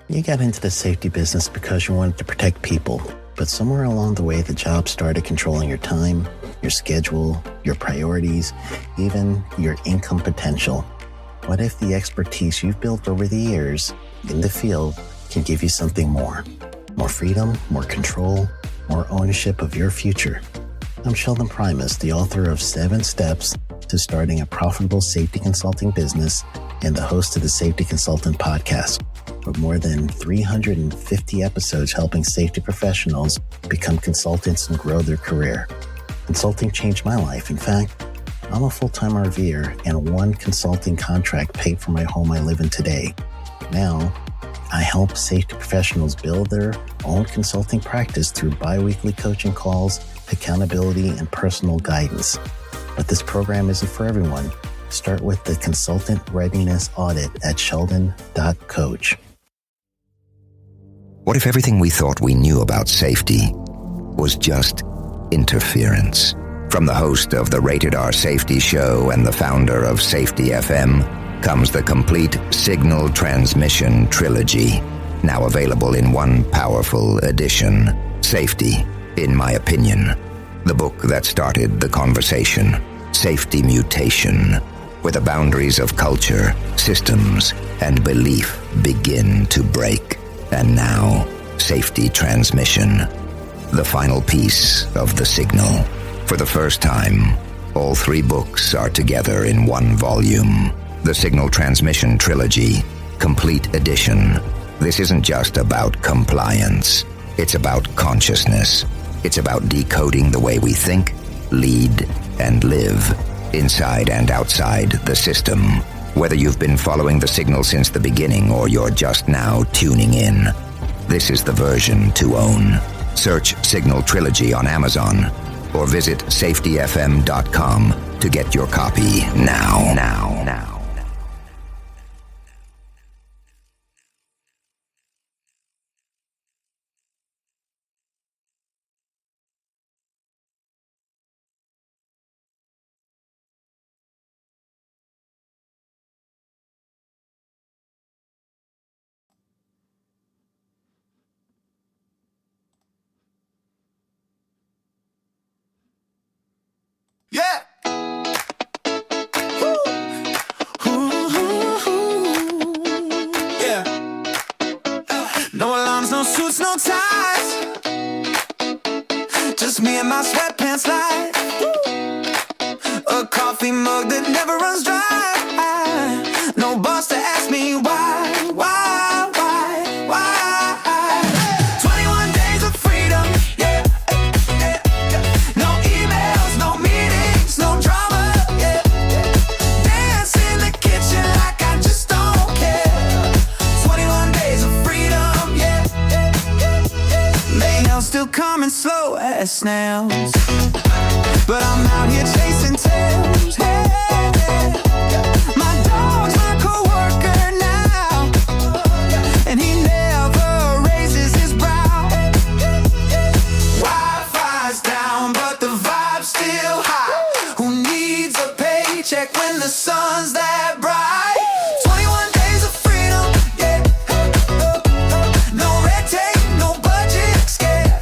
You got into the safety business because you wanted to protect people, but somewhere along the way, the job started controlling your time, your schedule, your priorities, even your income potential. What if the expertise you've built over the years in the field can give you something more? More freedom, more control, more ownership of your future. I'm Sheldon Primus, the author of 7 Steps to Starting a Profitable Safety Consulting Business and the host of the Safety Consultant Podcast, with more than 350 episodes helping safety professionals become consultants and grow their career. Consulting changed my life. In fact, I'm a full-time RVer, and one consulting contract paid for my home I live in today. Now, I help safety professionals build their own consulting practice through bi-weekly coaching calls, accountability, and personal guidance. But this program isn't for everyone. Start with the Consultant Readiness Audit at sheldon.coach. What if everything we thought we knew about safety was just interference? From the host of the Rated R Safety Show and the founder of Safety FM comes the complete Signal Transmission Trilogy, now available in one powerful edition. Safety, in my opinion, the book that started the conversation. Safety Mutation, where the boundaries of culture, systems, and belief begin to break. And now, Safety Transmission, the final piece of the signal. For the first time, all 3 books are together in one volume. The Signal Transmission Trilogy, Complete Edition. This isn't just about compliance. It's about consciousness. It's about decoding the way we think, lead, and live, inside and outside the system. Whether you've been following the signal since the beginning or you're just now tuning in, this is the version to own. Search Signal Trilogy on Amazon or visit safetyfm.com to get your copy now. Yeah. Yeah. No alarms, no suits, no ties. Just me and my sweatpants light. A coffee mug that never runs dry. No boss to ask me why. 21 days of freedom. Yeah. No emails, no meetings, no drama. Yeah. Dance in the kitchen like I just don't care. 21 days of freedom. Yeah. Mail still coming slow as snails, but I'm out here chasing tails. Hey, my dog's my coworker now, and he never raises his brow. Wi-Fi's down, but the vibe's still high. Who needs a paycheck when the sun's that bright? 21 days of freedom, yeah. No red tape, no budget scare.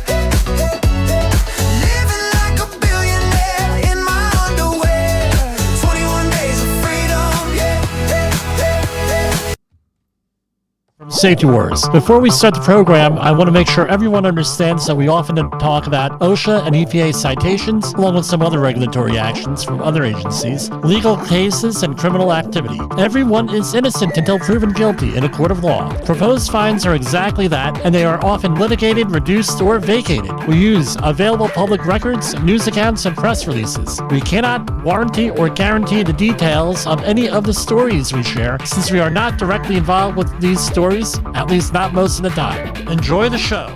Living like a billionaire in my underwear. 21 days of freedom, yeah. Safety Wars. Before we start the program, I want to make sure everyone understands that we often talk about OSHA and EPA citations, along with some other regulatory actions from other agencies, legal cases, and criminal activity. Everyone is innocent until proven guilty in a court of law. Proposed fines are exactly that, and they are often litigated, reduced, or vacated. We use available public records, news accounts, and press releases. We cannot warranty or guarantee the details of any of the stories we share, since we are not directly involved with these stories, at least not most of the time. Enjoy the show.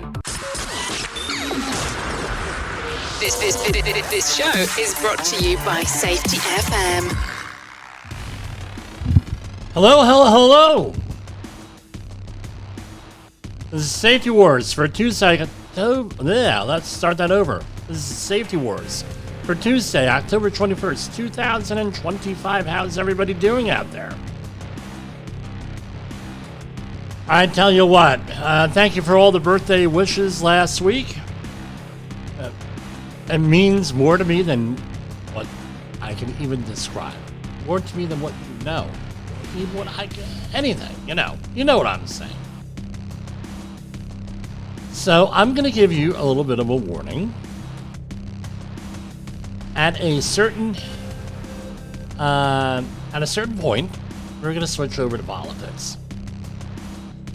This show is brought to you by Safety FM. Hello. This is Safety Wars for Tuesday. Let's start that over. This is Safety Wars for Tuesday, October 21st, 2025. How's everybody doing out there? I tell you what, thank you for all the birthday wishes last week. It means more to me than what I can even describe. More to me than what you know. Even what anything, you know. You know what I'm saying. So I'm going to give you a little bit of a warning. At a certain point, we're going to switch over to politics.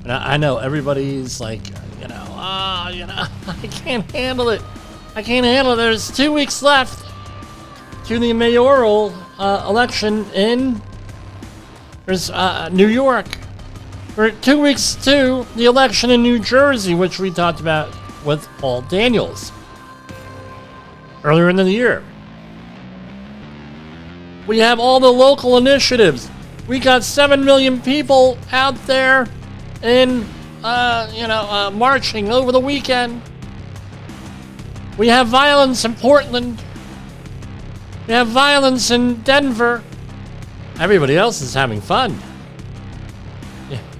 And I know everybody's like, I can't handle it. I can't handle it. There's 2 weeks left to the mayoral election in New York. We're 2 weeks to the election in New Jersey, which we talked about with Paul Daniels earlier in the year. We have all the local initiatives. We got 7 million people out there in, marching over the weekend. We have violence in Portland. We have violence in Denver. Everybody else is having fun.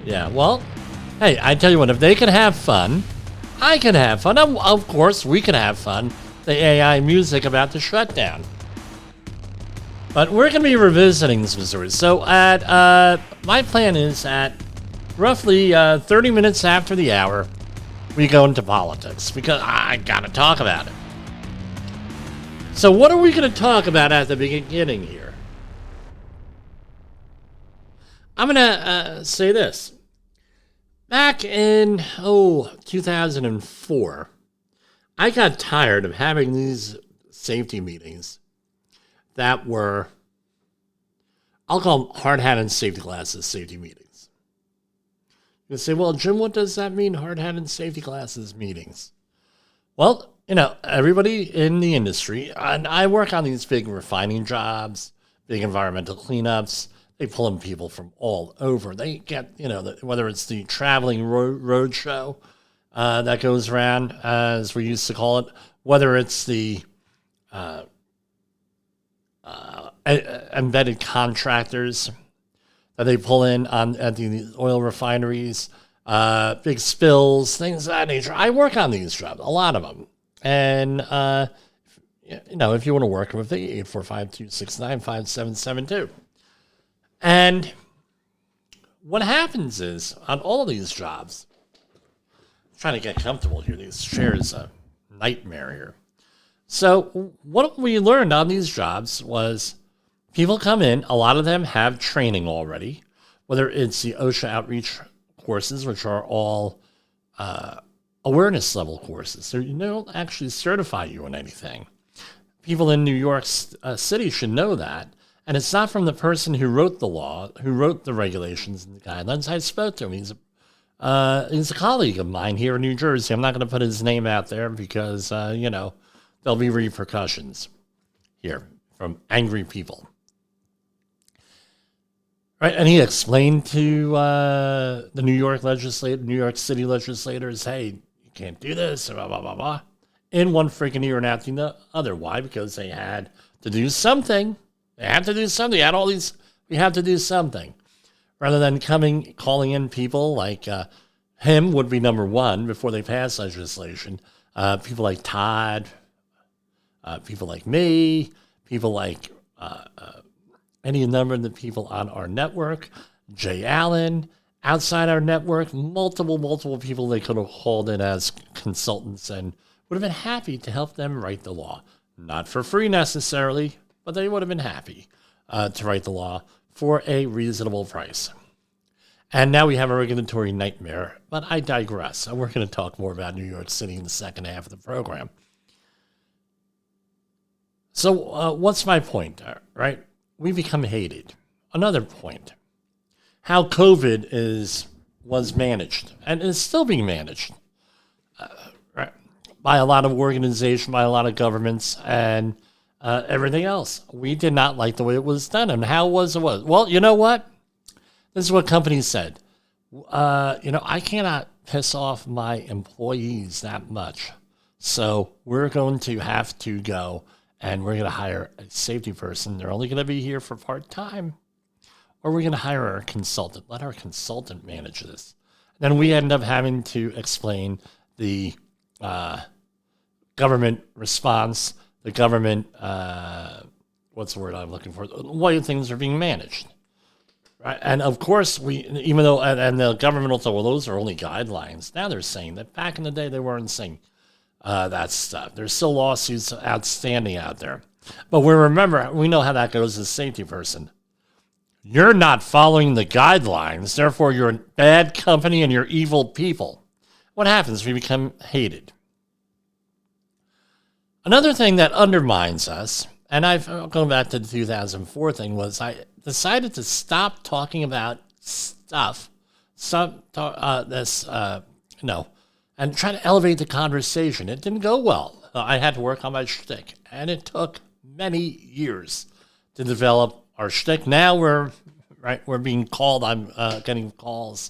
Yeah, well, hey, I tell you what, if they can have fun, I can have fun. Of course, we can have fun. The AI music about the shutdown. But we're going to be revisiting this Missouri. So my plan is at roughly 30 minutes after the hour, we go into politics because I got to talk about it. So what are we going to talk about at the beginning here? I'm going to say this. Back in, 2004, I got tired of having these safety meetings that were, I'll call them hard hat and safety glasses safety meetings. You say, well, Jim, what does that mean, hard hat and safety glasses meetings? Well, everybody in the industry, and I work on these big refining jobs, big environmental cleanups. They pull in people from all over. They get, whether it's the traveling road show that goes around, as we used to call it, whether it's the embedded contractors that they pull in at the oil refineries, big spills, things of that nature. I work on these jobs, a lot of them. And, if you want to work with me, 845-269-5772. And what happens is, on all of these jobs, I'm trying to get comfortable here, these chairs a nightmare here. So what we learned on these jobs was people come in, a lot of them have training already, whether it's the OSHA outreach courses, which are all awareness level courses. So they don't actually certify you in anything. People in New York City should know that. And it's not from the person who wrote the law, who wrote the regulations and the guidelines. I spoke to him. He's a colleague of mine here in New Jersey. I'm not going to put his name out there because, there'll be repercussions here from angry people. Right, and he explained to the New York City legislators, hey, you can't do this, blah, blah, blah, blah. In one freaking ear and out the other. Why? Because they had to do something. They have to do something. We have to do something. Rather than calling in people like him would be number one before they pass legislation. People like Todd, people like me, people like any number of the people on our network, Jay Allen, outside our network, multiple people they could have called in as consultants and would have been happy to help them write the law. Not for free necessarily, but they would have been happy to write the law for a reasonable price. And now we have a regulatory nightmare, but I digress. We're going to talk more about New York City in the second half of the program. So what's my point, right? We become hated. Another point, how COVID was managed and is still being managed right, by a lot of organizations, by a lot of governments, and everything else. We did not like the way it was done. And how was it? Well, you know what? This is what companies said. I cannot piss off my employees that much. So we're going to have to go and we're going to hire a safety person. They're only going to be here for part-time. Or we're going to hire our consultant. Let our consultant manage this. then we end up having to explain the government response, the government, what's the word I'm looking for, the way things are being managed. Right? And of course, even though, and the government will say, well, those are only guidelines. Now they're saying that back in the day, they weren't saying that stuff. There's still lawsuits outstanding out there. But we know how that goes as a safety person. You're not following the guidelines, therefore you're a bad company and you're evil people. What happens? We become hated. Another thing that undermines us, and I've gone back to the 2004 thing, was I decided to stop talking about stuff, and try to elevate the conversation. It didn't go well. I had to work on my shtick, and it took many years to develop our shtick. Now we're being called. I'm getting calls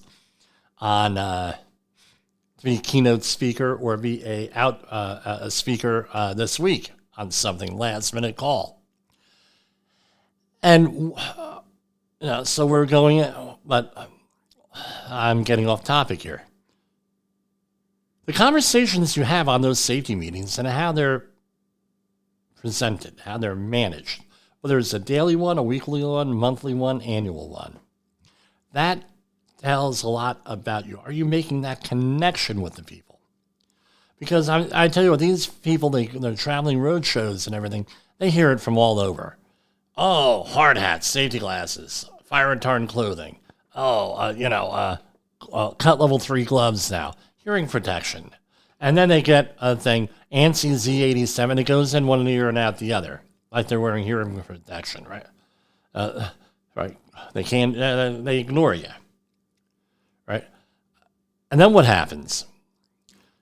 on to be a keynote speaker or be a speaker this week on something, last minute call. And so we're going, but I'm getting off topic here. The conversations you have on those safety meetings and how they're presented, how they're managed, whether it's a daily one, a weekly one, monthly one, annual one, that tells a lot about you. Are you making that connection with the people? Because I tell you what, these people, they're traveling road shows and everything, they hear it from all over. Oh, hard hats, safety glasses, fire retardant clothing. Oh, cut level 3 gloves now, hearing protection. And then they get a thing, ANSI Z87, it goes in one ear and out the other, like they're wearing hearing protection, right? Right. They can't, they ignore you, right? And then what happens?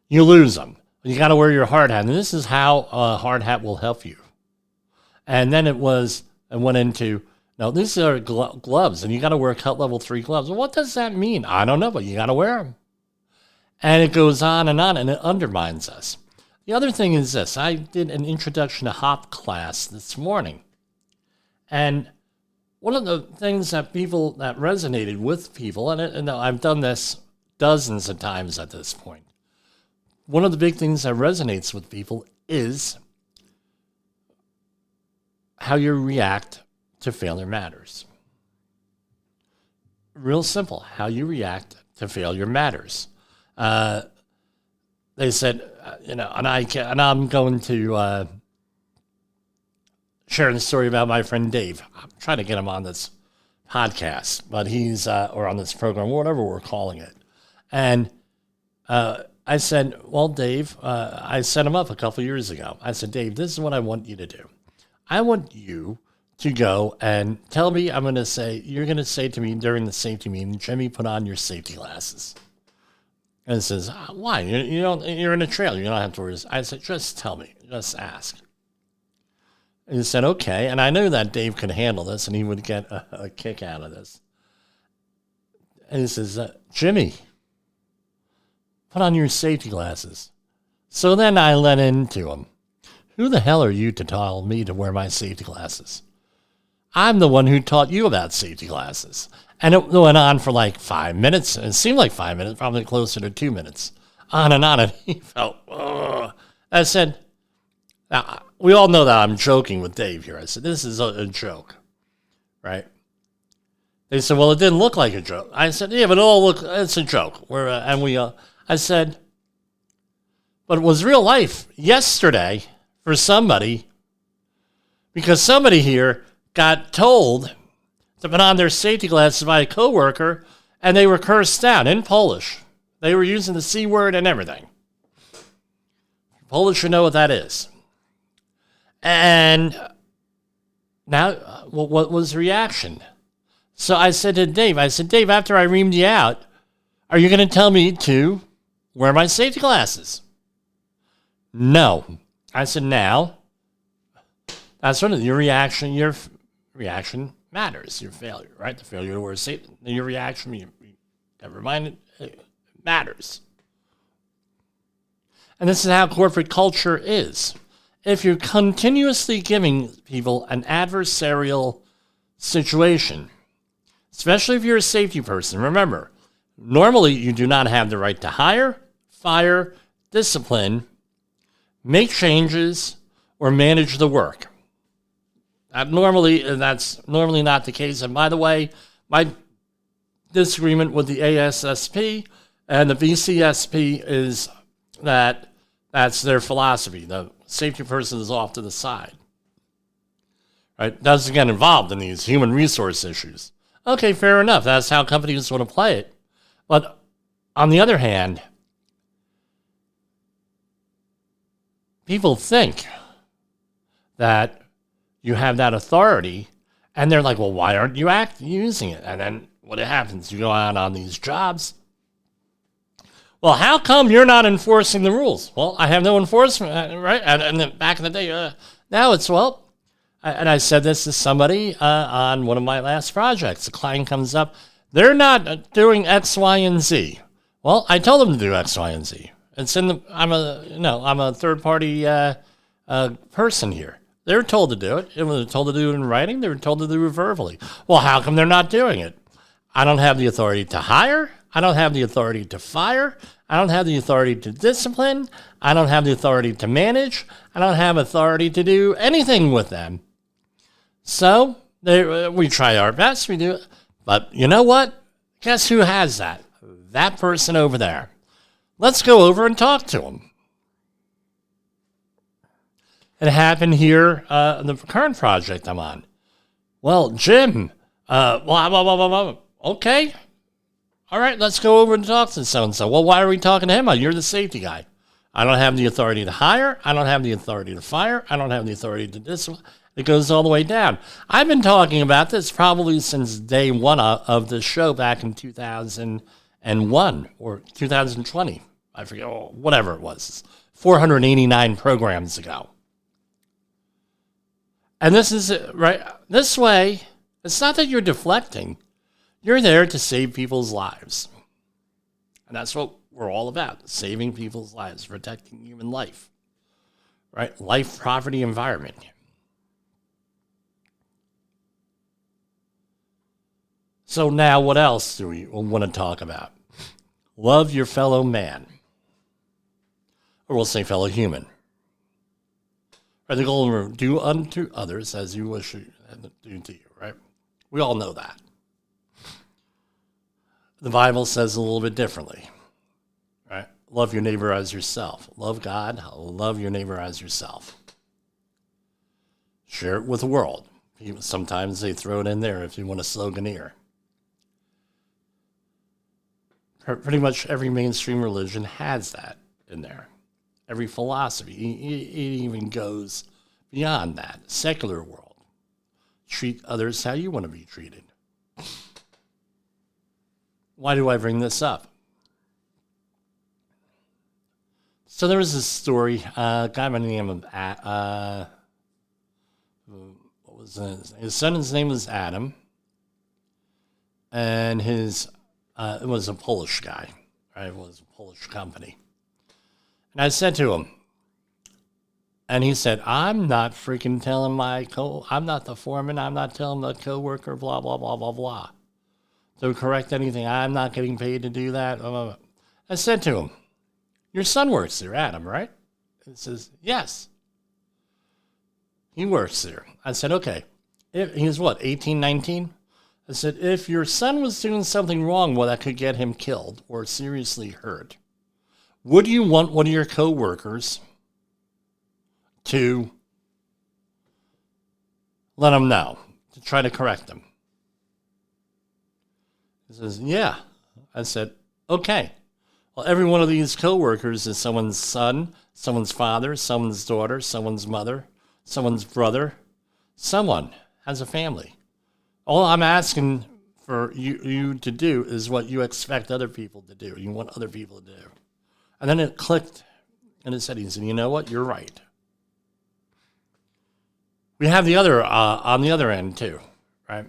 You lose them. You got to wear your hard hat, and this is how a hard hat will help you. And then it went into, no, these are gloves, and you got to wear cut level 3 gloves. Well, what does that mean? I don't know, but you got to wear them. And it goes on, and it undermines us. The other thing is this. I did an introduction to HOP class this morning. And one of the things that resonated with people, and I've done this dozens of times at this point, one of the big things that resonates with people is how you react to failure matters. Real simple. How you react to failure matters. They said, and I'm going to share the story about my friend Dave. I'm trying to get him on this podcast, but he's, or on this program, whatever we're calling it. And I said, well, Dave, I set him up a couple years ago. I said, Dave, this is what I want you to do. I want you to go and tell me, you're going to say to me during the safety meeting, Jimmy, put on your safety glasses. And he says, why? You're in a trailer. You don't have to worry. I said, just tell me. Just ask. And he said, okay. And I knew that Dave could handle this and he would get a kick out of this. And he says, Jimmy, put on your safety glasses. So then I let into him. Who the hell are you to tell me to wear my safety glasses? I'm the one who taught you about safety glasses. And it went on for like 5 minutes. It seemed like 5 minutes, probably closer to 2 minutes. On and on. And he felt, ugh. I said, now, we all know that I'm joking with Dave here. I said, this is a joke, right? They said, well, it didn't look like a joke. I said, yeah, but it's a joke. I said, but it was real life yesterday for somebody, because somebody here got told to put on their safety glasses by a coworker, and they were cursed out in Polish. They were using the C word and everything. Polish should know what that is. And now, what was the reaction? So I said to Dave, after I reamed you out, are you going to tell me to wear my safety glasses? No. I said, now, that's what your reaction matters. Your failure, right? The failure to wear safety, your reaction, you get reminded, it matters. And this is how corporate culture is. If you're continuously giving people an adversarial situation, especially if you're a safety person, remember, Normally, you do not have the right to hire, fire, discipline, make changes, or manage the work. That's normally not the case. And by the way, my disagreement with the ASSP and the VCSP is that that's their philosophy. The safety person is off to the side. Right? Doesn't get involved in these human resource issues. Okay, fair enough. That's how companies want to play it. But on the other hand, people think that you have that authority, and they're like, well, why aren't you using it? And then what happens? You go out on these jobs. Well, how come you're not enforcing the rules? Well, I have no enforcement, right? And then back in the day, now it's, and I said this to somebody on one of my last projects. The client comes up, they're not doing X, Y, and Z. Well, I told them to do X, Y, and Z. It's I'm a third party person here. They were told to do it. They were told to do it in writing. They were told to do it verbally. Well, how come they're not doing it? I don't have the authority to hire. I don't have the authority to fire. I don't have the authority to discipline. I don't have the authority to manage. I don't have authority to do anything with them. So we try our best. We do it. But you know what? Guess who has that? That person over there. Let's go over and talk to him. It happened here in the current project I'm on. Well, Jim, okay. All right, let's go over and talk to so-and-so. Well, why are we talking to him? You're the safety guy. I don't have the authority to hire. I don't have the authority to fire. I don't have the authority to discipline. It goes all the way down. I've been talking about this probably since day one of the show back in 2001 or 2020. I forget, whatever it was. 489 programs ago. And this is right. This way, it's not that you're deflecting. You're there to save people's lives. And that's what we're all about, saving people's lives, protecting human life. Right? Life, property, environment. So now what else do we want to talk about? Love your fellow man. Or we'll say fellow human. Right, the goal of do unto others as you wish to do to you, right? We all know that. The Bible says a little bit differently, right? Love your neighbor as yourself. Love God, love your neighbor as yourself. Share it with the world. Sometimes they throw it in there if you want a sloganeer. Pretty much every mainstream religion has that in there. Every philosophy, it even goes beyond that. Secular world. Treat others how you want to be treated. Why do I bring this up? So there was this story, a guy by the name of, what was his son's name was Adam, and it was a Polish guy, right? It was a Polish company. And I said to him, and he said, I'm not freaking telling I'm not the foreman, I'm not telling the coworker, blah, blah, blah, blah, blah. To correct anything, I'm not getting paid to do that. Blah, blah, blah. I said to him, your son works there, Adam, right? He says, yes. He works there. I said, okay. He's what, 18, 19? I said, if your son was doing something wrong, that could get him killed or seriously hurt, would you want one of your coworkers to let him know, to try to correct him? He says, yeah. I said, okay. Well, every one of these coworkers is someone's son, someone's father, someone's daughter, someone's mother, someone's brother. Someone has a family. All I'm asking for you to do is what you expect other people to do. You want other people to do. And then it clicked in his head. He said, you know what? You're right. We have the other, on the other end too, right?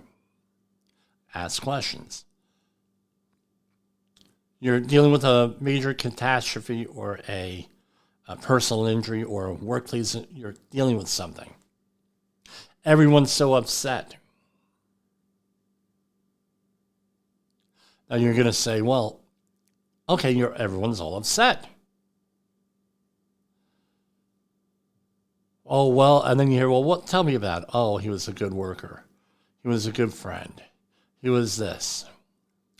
Ask questions. You're dealing with a major catastrophe or a personal injury or a workplace. You're dealing with something. Everyone's so upset. Now you're going to say, well, Okay, everyone's all upset. Oh, well, and then you hear, well, what? Tell me about it. Oh, he was a good worker. He was a good friend. He was this.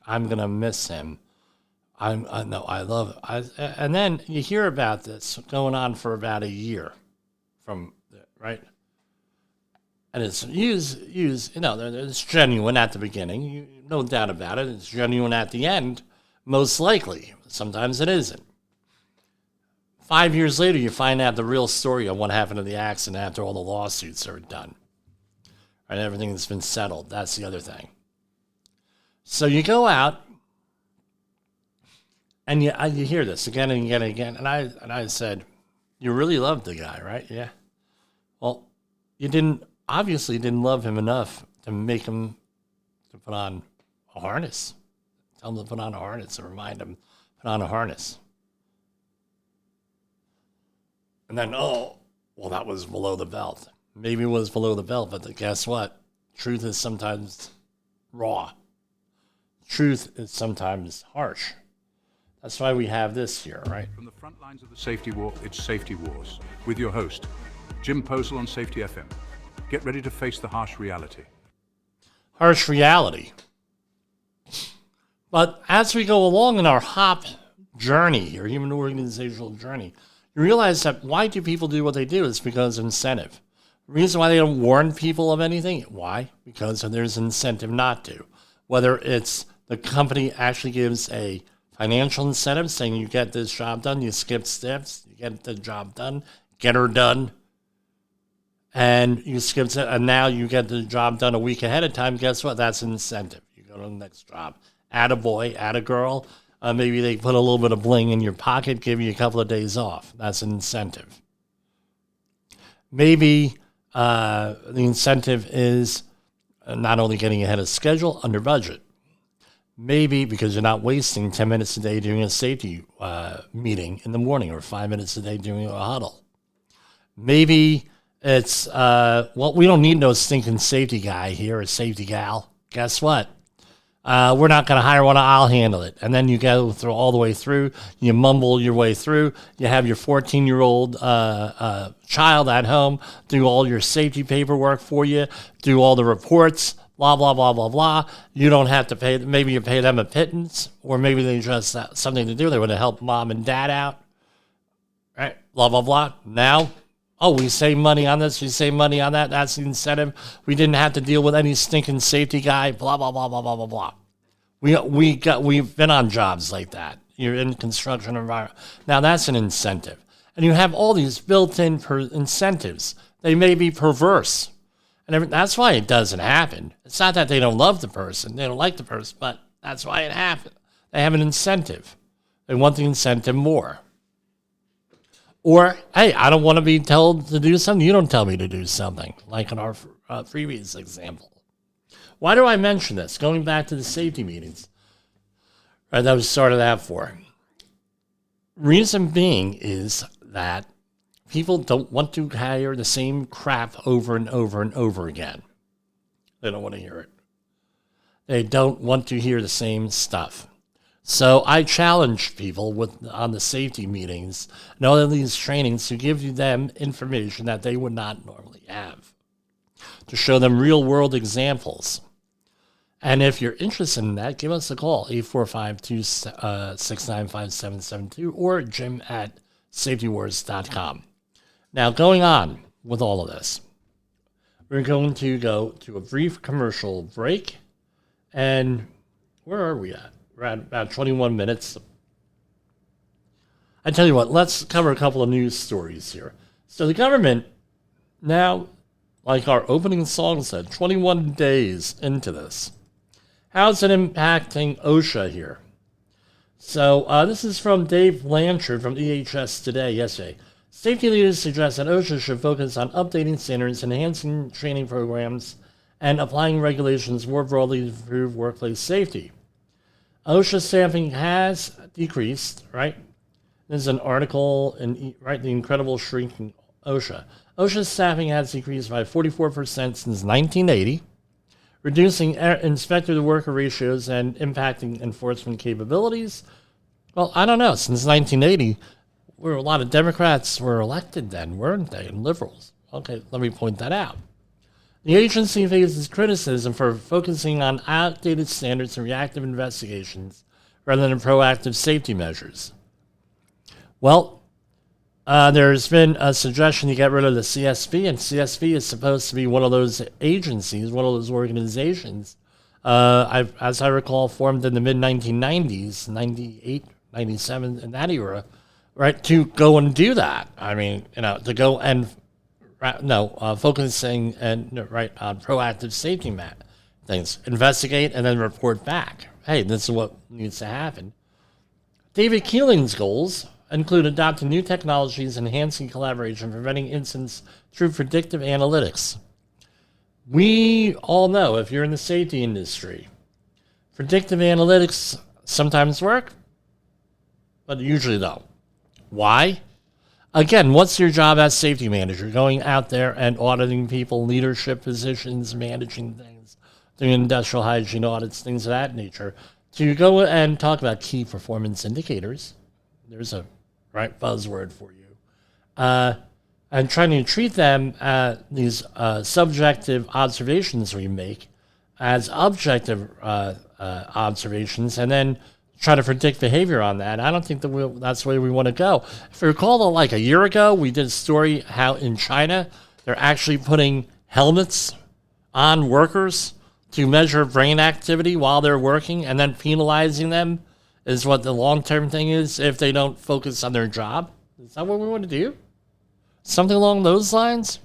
I'm going to miss him. I love it. And then you hear about this going on for about a year right? And it's it's genuine at the beginning. No doubt about it. It's genuine at the end, most likely. Sometimes it isn't. 5 years later, you find out the real story of what happened to the accident after all the lawsuits are done. And everything that's been settled. That's the other thing. So you go out, and you hear this again and again and again. And I said, you really loved the guy, right? Yeah. Well, you obviously didn't love him enough to make him to put on a harness. Tell him to put on a harness and remind him to put on a harness. And then, that was below the belt. Maybe it was below the belt, but guess what? Truth is sometimes raw. Truth is sometimes harsh. That's why we have this here, right? From the front lines of the safety war, it's Safety Wars, with your host, Jim Posel on Safety FM. Get ready to face the harsh reality. Harsh reality. But as we go along in our HOP journey, or human organizational journey, you realize that why do people do what they do is because of incentive. The reason why they don't warn people of anything, why? Because there's incentive not to. Whether it's the company actually gives a financial incentive saying you get this job done, you skip steps, you get the job done, get her done, and you skip steps, and now you get the job done a week ahead of time. Guess what? That's an incentive. You go to the next job. Add a boy, add a girl. Maybe they put a little bit of bling in your pocket, give you a couple of days off. That's an incentive. Maybe the incentive is not only getting ahead of schedule, under budget. Maybe because you're not wasting 10 minutes a day doing a safety meeting in the morning or 5 minutes a day doing a huddle. Maybe it's, we don't need no stinking safety guy here or safety gal. Guess what? We're not going to hire one. I'll handle it. And then you go through all the way through. You mumble your way through. You have your 14-year-old child at home do all your safety paperwork for you, do all the reports, blah, blah, blah, blah, blah. You don't have to pay. Maybe you pay them a pittance, or maybe they just have something to do. They want to help mom and dad out, right? Blah, blah, blah. Now, we save money on this, we save money on that. That's the incentive. We didn't have to deal with any stinking safety guy, blah, blah, blah, blah, blah, blah, blah. We've been on jobs like that. You're in construction environment. Now that's an incentive. And you have all these built-in incentives. They may be perverse. And that's why it doesn't happen. It's not that they don't love the person, they don't like the person, but that's why it happened. They have an incentive. They want the incentive more. Or, hey, I don't want to be told to do something. You don't tell me to do something, like in our previous example. Why do I mention this? Going back to the safety meetings, right, that was started out for. Reason being is that people don't want to hear the same crap over and over and over again. They don't want to hear it. They don't want to hear the same stuff. So I challenge people on the safety meetings and all of these trainings to give them information that they would not normally have, to show them real-world examples. And if you're interested in that, give us a call, 845-269-5772 or jim@safetywars.com. Now, going on with all of this, we're going to go to a brief commercial break. And where are we at? We're at about 21 minutes. I tell you what, let's cover a couple of news stories here. So the government now, like our opening song said, 21 days into this. How's it impacting OSHA here? So this is from Dave Blanchard from EHS Today yesterday. Safety leaders suggest that OSHA should focus on updating standards, enhancing training programs, and applying regulations more broadly to improve workplace safety. OSHA staffing has decreased, right? There's an article in, right, The Incredible Shrinking OSHA. OSHA staffing has decreased by 44% since 1980, reducing inspector-to-worker ratios and impacting enforcement capabilities. Well, I don't know. Since 1980, where a lot of Democrats were elected then, weren't they? And liberals. Okay, let me point that out. The agency faces criticism for focusing on outdated standards and reactive investigations rather than proactive safety measures. Well, there's been a suggestion to get rid of the CSV, and CSV is supposed to be one of those agencies, one of those organizations, as I recall, formed in the mid-1990s, 98, 97, in that era, right, to go and do that. I mean, to go and, focusing and, right, on proactive safety things. Investigate and then report back. Hey, this is what needs to happen. David Keeling's goals include adopting new technologies, enhancing collaboration, preventing incidents through predictive analytics. We all know, if you're in the safety industry, predictive analytics sometimes work, but usually don't. Why? Again, what's your job as safety manager? Going out there and auditing people, leadership positions, managing things, doing industrial hygiene audits, things of that nature. To go and talk about key performance indicators, there's a right buzzword for you, and trying to treat them, these subjective observations we make, as objective observations, and then try to predict behavior on that. I don't think that's the way we want to go. If you recall, like a year ago, we did a story how in China, they're actually putting helmets on workers to measure brain activity while they're working, and then penalizing them is what the long-term thing is if they don't focus on their job. Is that what we want to do? Something along those lines?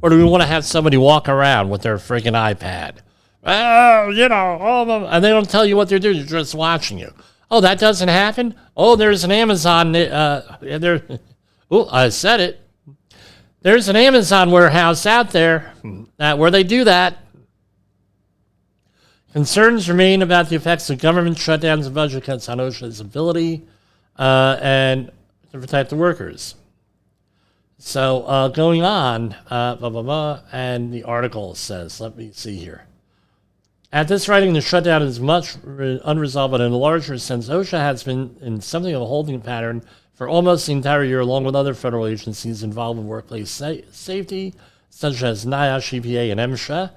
Or do we want to have somebody walk around with their freaking iPad? And they don't tell you what they're doing. They're just watching you. Oh, that doesn't happen? Oh, there's an Amazon. I said it. There's an Amazon warehouse out there where they do that. Concerns remain about the effects of government shutdowns and budget cuts on OSHA's ability and to protect the workers. So going on, and the article says, let me see here. At this writing, the shutdown is much unresolved, but in a larger sense, OSHA has been in something of a holding pattern for almost the entire year, along with other federal agencies involved in workplace safety, such as NIOSH, EPA, and MSHA.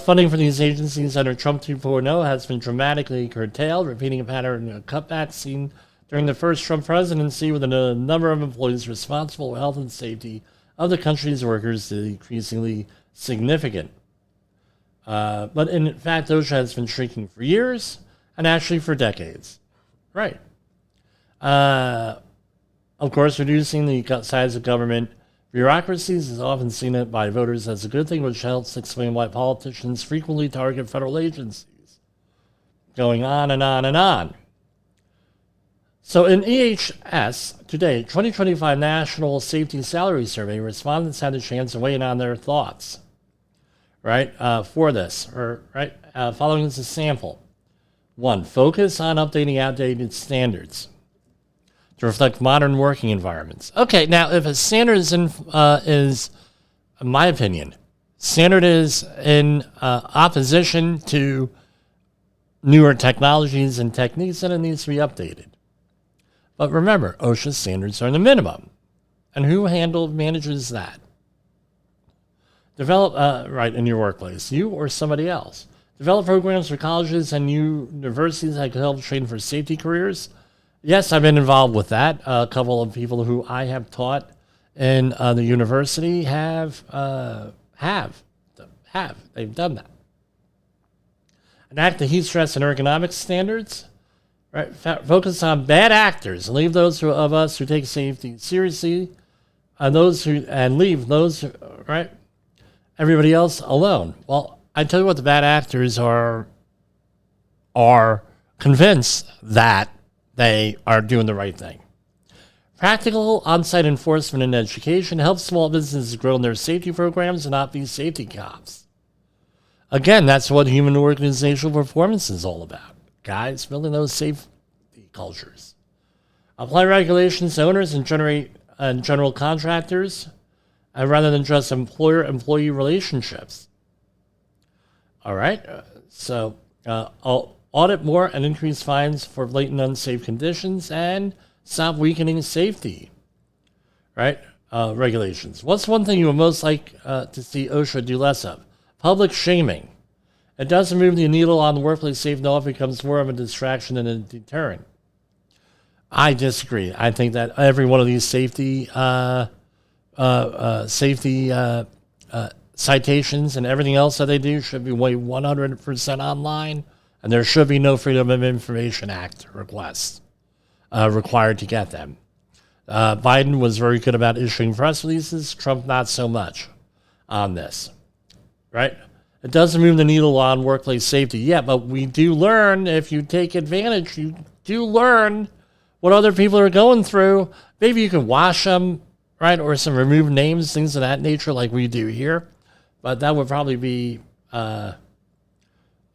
Funding for these agencies under Trump 2.0 has been dramatically curtailed, repeating a pattern of cutbacks seen during the first Trump presidency, with the number of employees responsible for health and safety of the country's workers increasingly significant. But in fact, OSHA has been shrinking for years, and actually for decades. Right. Of course, reducing the size of government bureaucracies is often seen by voters as a good thing, which helps explain why politicians frequently target federal agencies. Going on and on and on. So in EHS today, 2025 National Safety Salary Survey, respondents had a chance to weigh in on their thoughts, right, for this, following as a sample. 1, focus on updating outdated standards to reflect modern working environments. Okay, now if a standard is, in my opinion, standard is in opposition to newer technologies and techniques, then it needs to be updated. But remember, OSHA standards are the minimum. And who manages that? Develop, in your workplace, you or somebody else. Develop programs for colleges and universities that can help train for safety careers. Yes, I've been involved with that. A couple of people who I have taught in the university have. They've done that. Enact the heat stress and ergonomics standards. Right, focus on bad actors and leave those of us who take safety seriously, and leave those everybody else alone. Well, I tell you what, the bad actors are convinced that they are doing the right thing. Practical on-site enforcement and education helps small businesses grow in their safety programs and not be safety cops. Again, that's what human organizational performance is all about. Guys, building those safety cultures. Apply regulations to owners and general contractors rather than just employer-employee relationships. All right. So audit more and increase fines for blatant unsafe conditions, and stop weakening safety, right? Regulations. What's one thing you would most like to see OSHA do less of? Public shaming. It doesn't move the needle on the workplace safety, no, it becomes more of a distraction and a deterrent. I disagree. I think that every one of these safety citations and everything else that they do should be way 100% online, and there should be no Freedom of Information Act requests required to get them. Biden was very good about issuing press releases. Trump, not so much on this, right? It doesn't move the needle on workplace safety yet, but we do learn, if you take advantage, you do learn what other people are going through. Maybe you can wash them, right? Or some remove names, things of that nature like we do here. But that would probably be, that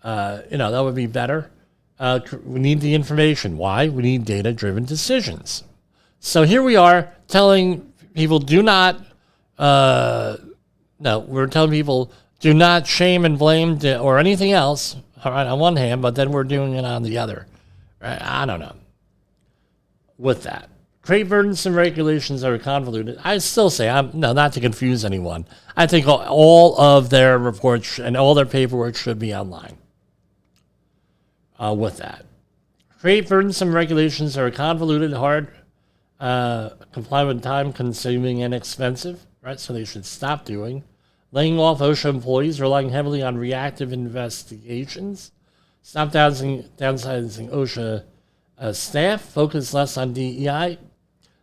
would be better. We need the information. Why? We need data-driven decisions. So here we are telling people we're telling people do not shame and blame or anything else, all right, on one hand, but then we're doing it on the other. Right? I don't know. With that, create burdensome regulations that are convoluted. I still say, not to confuse anyone, I think all of their reports and all their paperwork should be online. With that, create burdensome regulations that are convoluted, hard, comply with, time-consuming, and expensive, right? So they should stop doing. Laying off OSHA employees, relying heavily on reactive investigations. Stop downsizing OSHA staff. Focus less on DEI.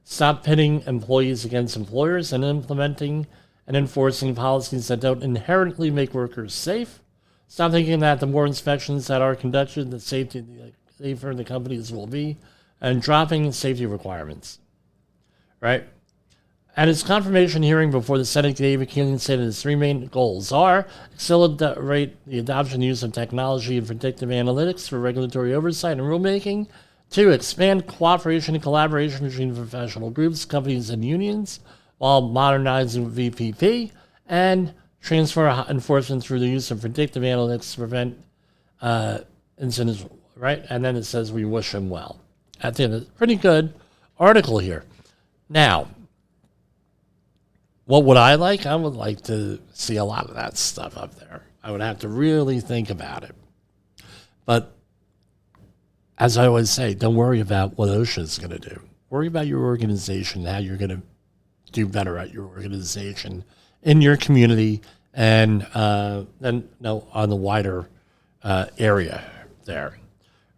Stop pitting employees against employers, and implementing and enforcing policies that don't inherently make workers safe. Stop thinking that the more inspections that are conducted, the safer the companies will be, and dropping safety requirements. Right? At its confirmation hearing before the Senate, David Keeling stated his three main goals are accelerate the adoption and use of technology and predictive analytics for regulatory oversight and rulemaking. 2, expand cooperation and collaboration between professional groups, companies, and unions while modernizing VPP. And transfer enforcement through the use of predictive analytics to prevent incidents, right? And then it says we wish him well. At the end, it's a pretty good article here. Now, what would I like? I would like to see a lot of that stuff up there. I would have to really think about it. But as I always say, don't worry about what OSHA is going to do. Worry about your organization, how you're going to do better at your organization, in your community, and then on the wider area there.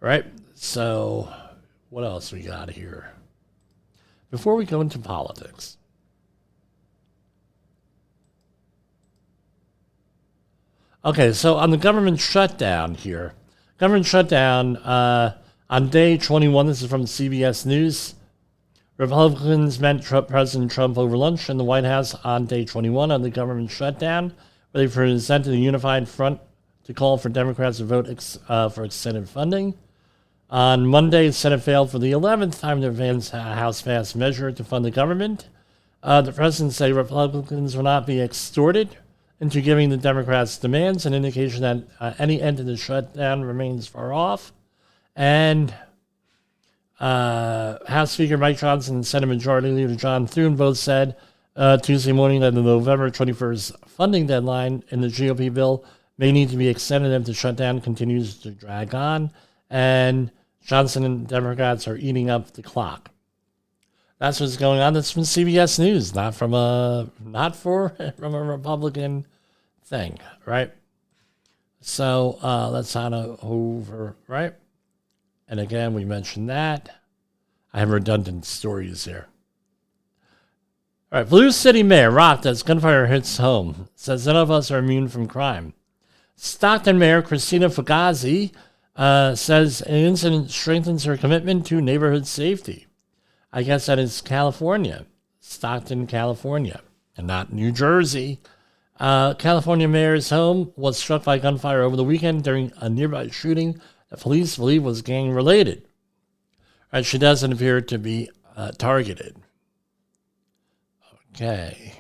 Right? So what else we got here? Before we go into politics. Okay, so on the government shutdown here. Government shutdown on day 21, this is from CBS News. Republicans met President Trump over lunch in the White House on day 21 on the government shutdown, where they presented a unified front to call for Democrats to vote for extended funding. On Monday, the Senate failed for the 11th time to advance a House-passed measure to fund the government. The president said Republicans will not be extorted into giving the Democrats' demands, an indication that any end to the shutdown remains far off. And House Speaker Mike Johnson and Senate Majority Leader John Thune both said Tuesday morning that the November 21st funding deadline in the GOP bill may need to be extended if the shutdown continues to drag on. And Johnson and Democrats are eating up the clock. That's what's going on. That's from CBS News, not from a Republican thing, right? So let's on over, right? And again, we mentioned that. I have redundant stories here. All right, Blue City Mayor rocked as gunfire hits home. Says none of us are immune from crime. Stockton Mayor Christina Fugazi says an incident strengthens her commitment to neighborhood safety. I guess that is California, Stockton, California, and not New Jersey. California mayor's home was struck by gunfire over the weekend during a nearby shooting that police believe was gang-related. Right, she doesn't appear to be targeted. Okay.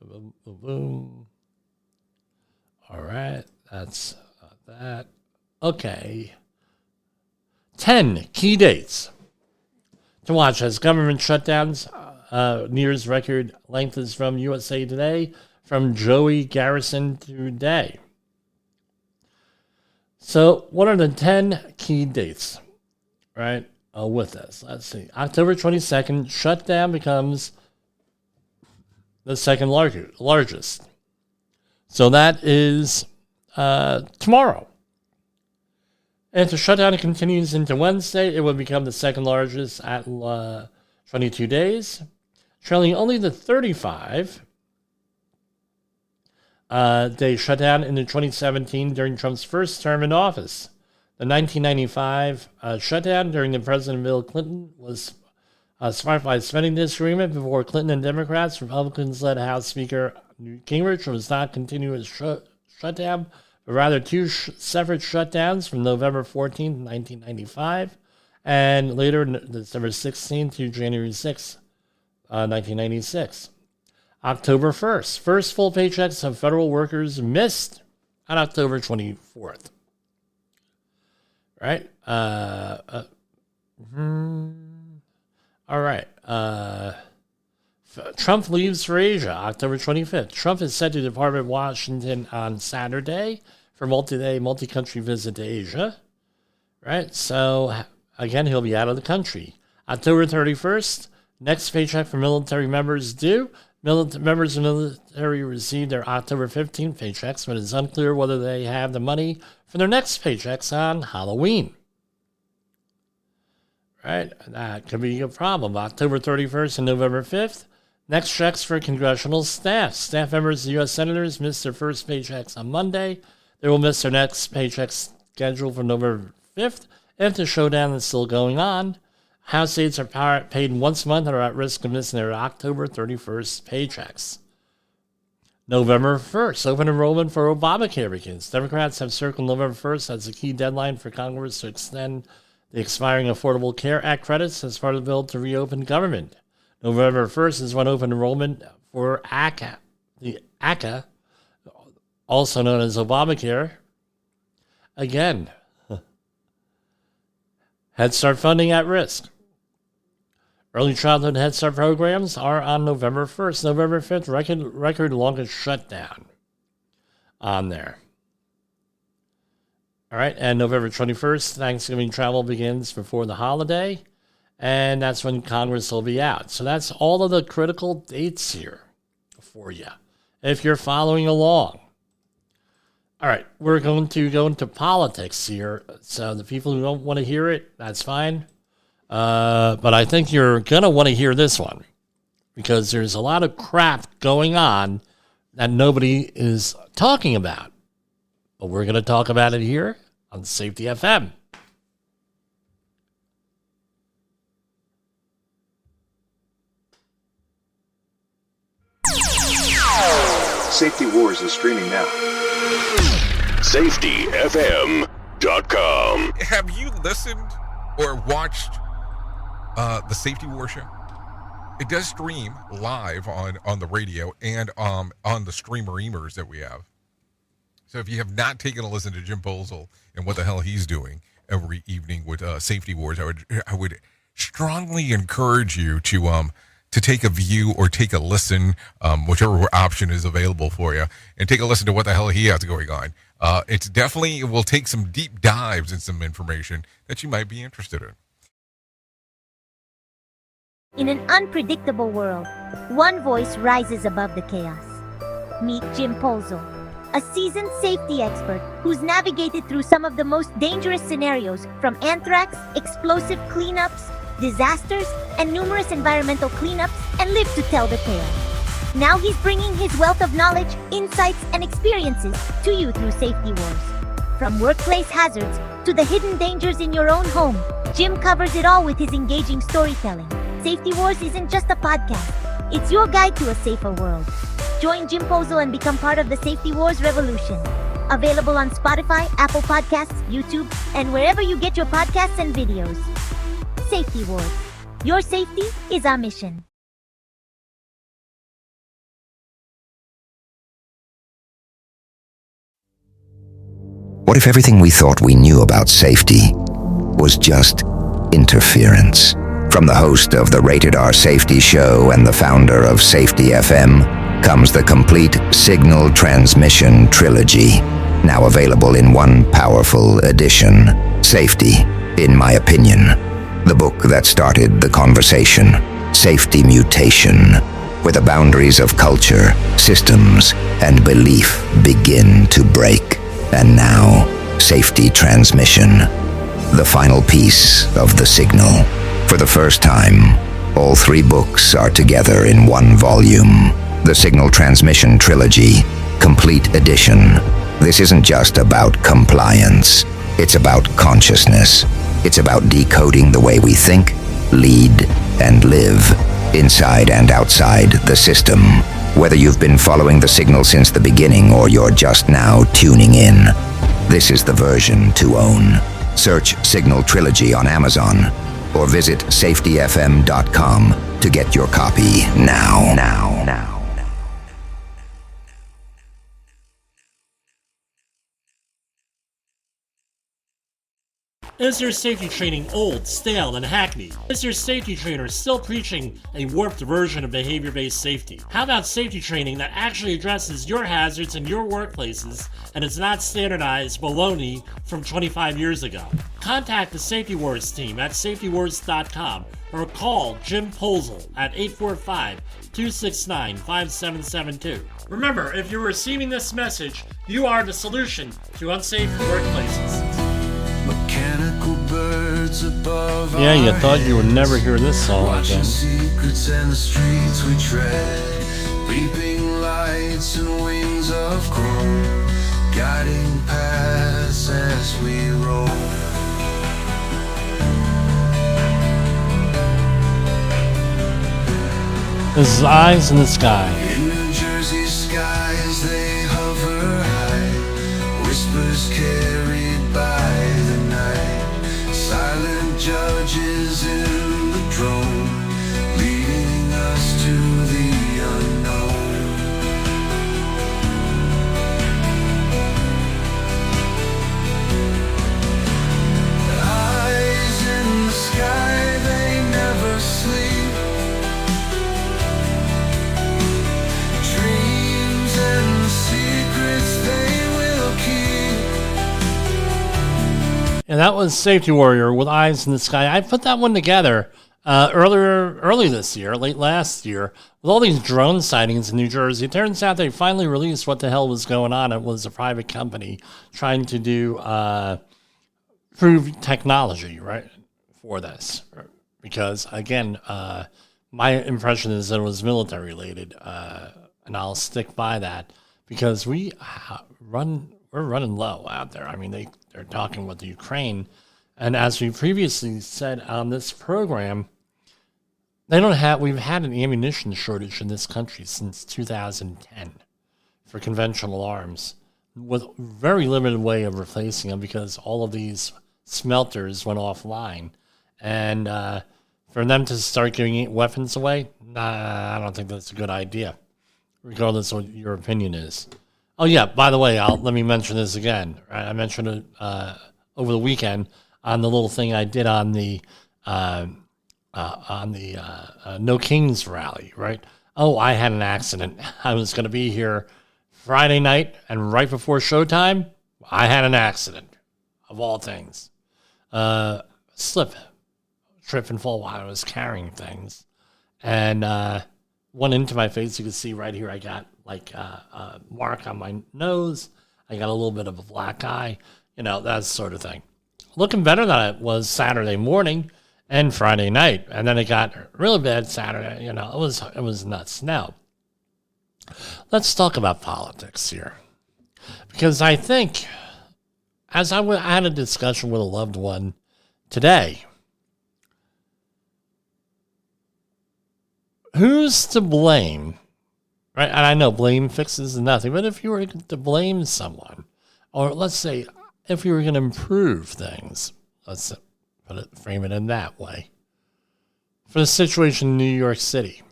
Boom, boom, boom. All right, That's that. Okay. 10 key dates to watch as government shutdowns nears record lengths from USA Today, from Joey Garrison today. So, what are the 10 key dates, right, with this? Let's see. October 22nd, shutdown becomes the second largest. So that is tomorrow. And if the shutdown continues into Wednesday, it will become the second largest at 22 days, trailing only the 35 day shutdown in the 2017 during Trump's first term in office. The 1995 shutdown during the President Bill Clinton was sparked by a spending disagreement before Clinton and Democrats. Republicans-led House Speaker Newt Gingrich was not continuous shutdown, but rather two separate shutdowns from November 14th, 1995, and later December 16th to January 6th, 1996. October 1st, first full paychecks of federal workers missed on October 24th. Right? All right. Trump leaves for Asia, October 25th. Trump is set to depart Washington on Saturday for multi-day, multi-country visit to Asia. Right? So, again, he'll be out of the country. October 31st, next paycheck for military members due. Members of the military receive their October 15th paychecks, but it's unclear whether they have the money for their next paychecks on Halloween. Right? That could be a problem. October 31st and November 5th, next checks for congressional staff. Staff members of U.S. senators miss their first paychecks on Monday. They will miss their next paychecks scheduled for November 5th if the showdown is still going on. House aides are paid once a month and are at risk of missing their October 31st paychecks. November 1st, open enrollment for Obamacare begins. Democrats have circled November 1st as a key deadline for Congress to extend the expiring Affordable Care Act credits as part of the bill to reopen government. November 1st is when open enrollment for ACA, the ACA, also known as Obamacare, again, Head Start funding at risk. Early childhood Head Start programs are on November 1st. November 5th, record longest shutdown on there. All right, and November 21st, Thanksgiving travel begins before the holiday, and that's when Congress will be out. So that's all of the critical dates here for you, if you're following along. All right, we're going to go into politics here. So the people who don't want to hear it, that's fine. But I think you're going to want to hear this one because there's a lot of crap going on that nobody is talking about. But we're going to talk about it here on Safety FM. Safety Wars is streaming now. SafetyFM.com. Have you listened or watched the Safety War show? It does stream live on the radio and on the streamer-emers that we have. So if you have not taken a listen to Jim Posel and what the hell he's doing every evening with Safety Wars, I would strongly encourage you to take a view or take a listen, whichever option is available for you, and take a listen to what the hell he has going on. It will take some deep dives and some information that you might be interested in. In an unpredictable world, one voice rises above the chaos. Meet Jim Posel, a seasoned safety expert who's navigated through some of the most dangerous scenarios, from anthrax, explosive cleanups, disasters, and numerous environmental cleanups, and lived to tell the tale. Now he's bringing his wealth of knowledge, insights, and experiences to you through Safety Wars. From workplace hazards to the hidden dangers in your own home, Jim covers it all with his engaging storytelling. Safety Wars isn't just a podcast, it's your guide to a safer world. Join Jim Posel and become part of the Safety Wars revolution. Available on Spotify, Apple Podcasts, YouTube, and wherever you get your podcasts and videos. Safety Wars. Your safety is our mission. What if everything we thought we knew about safety was just interference? From the host of the Rated R Safety Show and the founder of Safety FM comes the complete signal transmission trilogy, now available in one powerful edition. Safety, in my opinion, the book that started the conversation. Safety Mutation, where the boundaries of culture, systems, and belief begin to break. And now, Safety Transmission, the final piece of the signal. For the first time, all 3 books are together in one volume. The Signal Transmission Trilogy, Complete Edition. This isn't just about compliance. It's about consciousness. It's about decoding the way we think, lead, and live, inside and outside the system. Whether you've been following the signal since the beginning or you're just now tuning in, this is the version to own. Search Signal Trilogy on Amazon or visit safetyfm.com to get your copy now. Is your safety training old, stale, and hackneyed? Is your safety trainer still preaching a warped version of behavior-based safety? How about safety training that actually addresses your hazards in your workplaces and is not standardized baloney from 25 years ago? Contact the Safety Wars team at safetywars.com or call Jim Posel at 845-269-5772. Remember, if you're receiving this message, you are the solution to unsafe workplaces. Mechanical birds above. Yeah, you thought you would never hear this song again. Secrets and the streets we tread, beeping lights and wings of chrome, guiding paths as we roll. This is Eyes in the Sky. In New Jersey skies they hover high, whispers carried by the night, silent judges in the drone, leading us to the unknown. Eyes in the sky, they never sleep. Dreams and the secrets they will keep. And that was Safety Warrior with Eyes in the Sky. I put that one together early this year, late last year, with all these drone sightings in New Jersey. It turns out they finally released what the hell was going on. It was a private company trying to do prove technology, right, for this. Because, again, my impression is that it was military related, and I'll stick by that because we're running low out there. I mean, they're talking with the Ukraine, and as we previously said on this program, we've had an ammunition shortage in this country since 2010 for conventional arms, with very limited way of replacing them because all of these smelters went offline, and for them to start giving weapons away, I don't think that's a good idea, regardless of what your opinion is. Oh yeah, by the way, let me mention this again. Right? I mentioned it over the weekend on the little thing I did on the No Kings rally, right? Oh, I had an accident. I was going to be here Friday night, and right before showtime, I had an accident, of all things. Trip and fall while I was carrying things. And went into my face. You can see right here I got like a mark on my nose. I got a little bit of a black eye, that sort of thing. Looking better than it was Saturday morning and Friday night. And then it got really bad Saturday. It was nuts. Now, let's talk about politics here. Because I think, as I had a discussion with a loved one today, who's to blame? Right? And I know blame fixes nothing, but if you were to blame someone, or let's say if you were going to improve things, let's frame it in that way, for the situation in New York City.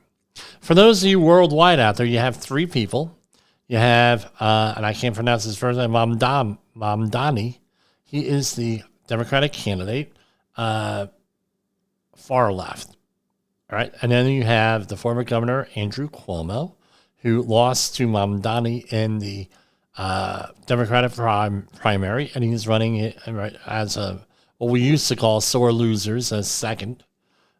For those of you worldwide out there, you have 3 people. You have, and I can't pronounce his first name, Mamdani. He is the Democratic candidate, far left. All right. And then you have the former governor, Andrew Cuomo, who lost to Mamdani in the Democratic primary, and he's running it as what we used to call sore losers as second,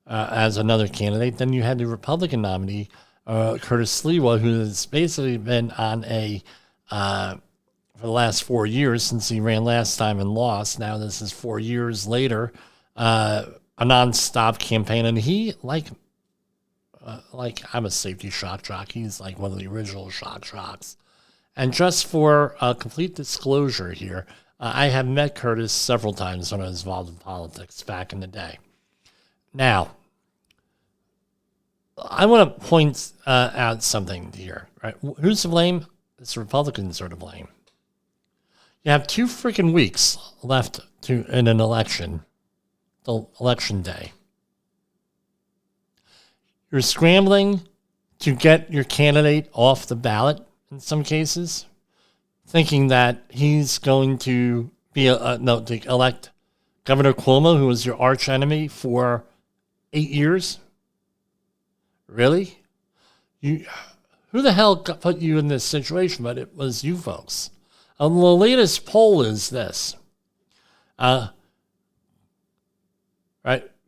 as another candidate. Then you had the Republican nominee, Curtis Sliwa, who has basically been on for the last 4 years since he ran last time and lost. Now this is 4 years later, a nonstop campaign, and he like I'm a safety shock jock. He's like one of the original shock jocks. And just for complete disclosure here, I have met Curtis several times when I was involved in politics back in the day. Now, I want to point out something here. Right? Who's to blame? It's Republicans are to blame. You have 2 freaking weeks left in an election, till election day. You're scrambling to get your candidate off the ballot in some cases, thinking that he's going to be to elect Governor Cuomo, who was your arch enemy for 8 years. Really? Who the hell put you in this situation? But it was you folks. The latest poll is this. Right,